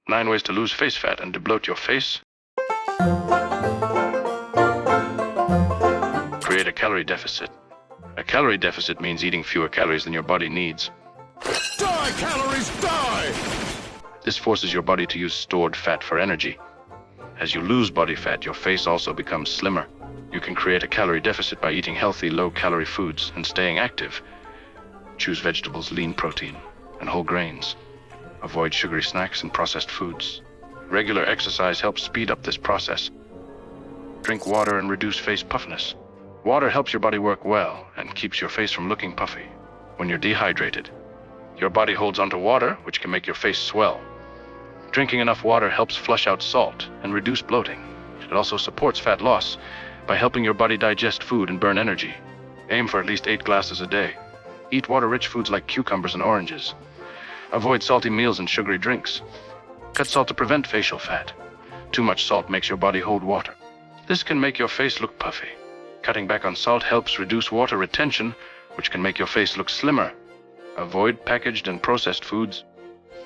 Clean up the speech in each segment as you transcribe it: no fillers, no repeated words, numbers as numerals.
9 ways to lose face fat and debloat your face. Create a calorie deficit. A calorie deficit means eating fewer calories than your body needs. Die, calories, die! This forces your body to use stored fat for energy. As you lose body fat, your face also becomes slimmer. You can create a calorie deficit by eating healthy, low-calorie foods and staying active. Choose vegetables, lean protein, and whole grains. Avoid sugary snacks and processed foods. Regular exercise helps speed up this process. Drink water and reduce face puffiness. Water helps your body work well and keeps your face from looking puffy. When you're dehydrated, your body holds onto water, which can make your face swell. Drinking enough water helps flush out salt and reduce bloating. It also supports fat loss by helping your body digest food and burn energy. Aim for at least 8 glasses a day. Eat water-rich foods like cucumbers and oranges. Avoid salty meals and sugary drinks. Cut salt to prevent facial fat. Too much salt makes your body hold water. This can make your face look puffy. Cutting back on salt helps reduce water retention, which can make your face look slimmer. Avoid packaged and processed foods.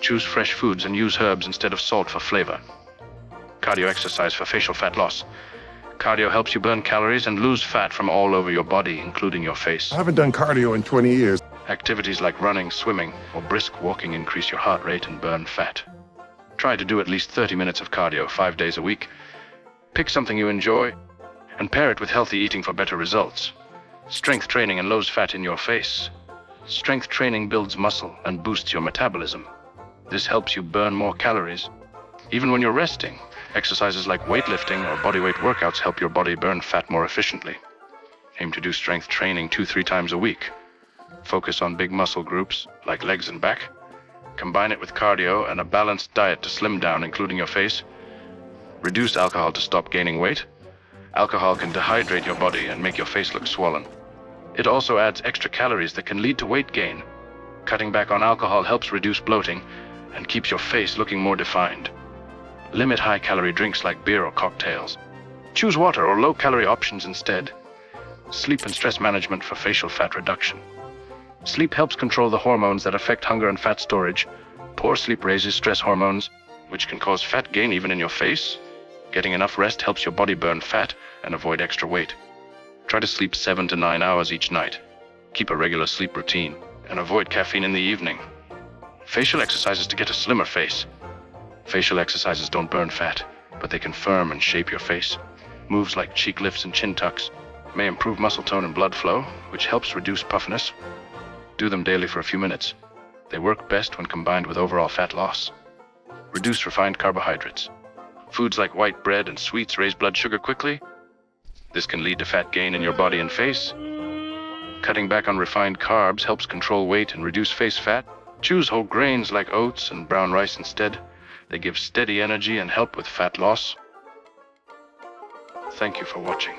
Choose fresh foods and use herbs instead of salt for flavor. Cardio exercise for facial fat loss. Cardio helps you burn calories and lose fat from all over your body, including your face. I haven't done cardio in 20 years. Activities like running, swimming, or brisk walking increase your heart rate and burn fat. Try to do at least 30 minutes of cardio 5 days a week. Pick something you enjoy and pair it with healthy eating for better results. Strength training and lowers fat in your face. Strength training builds muscle and boosts your metabolism. This helps you burn more calories. Even when you're resting, exercises like weightlifting or bodyweight workouts help your body burn fat more efficiently. Aim to do strength training 2-3 times a week. Focus on big muscle groups, like legs and back. Combine it with cardio and a balanced diet to slim down, including your face. Reduce alcohol to stop gaining weight. Alcohol can dehydrate your body and make your face look swollen. It also adds extra calories that can lead to weight gain. Cutting back on alcohol helps reduce bloating and keeps your face looking more defined. Limit high-calorie drinks like beer or cocktails. Choose water or low-calorie options instead. Sleep and stress management for facial fat reduction. Sleep helps control the hormones that affect hunger and fat storage. Poor sleep raises stress hormones, which can cause fat gain even in your face. Getting enough rest helps your body burn fat and avoid extra weight. Try to sleep 7 to 9 hours each night. Keep a regular sleep routine and avoid caffeine in the evening. Facial exercises to get a slimmer face. Facial exercises don't burn fat, but they can firm and shape your face. Moves like cheek lifts and chin tucks may improve muscle tone and blood flow, which helps reduce puffiness. Do them daily for a few minutes. They work best when combined with overall fat loss. Reduce refined carbohydrates. Foods like white bread and sweets raise blood sugar quickly. This can lead to fat gain in your body and face. Cutting back on refined carbs helps control weight and reduce face fat. Choose whole grains like oats and brown rice instead. They give steady energy and help with fat loss. Thank you for watching.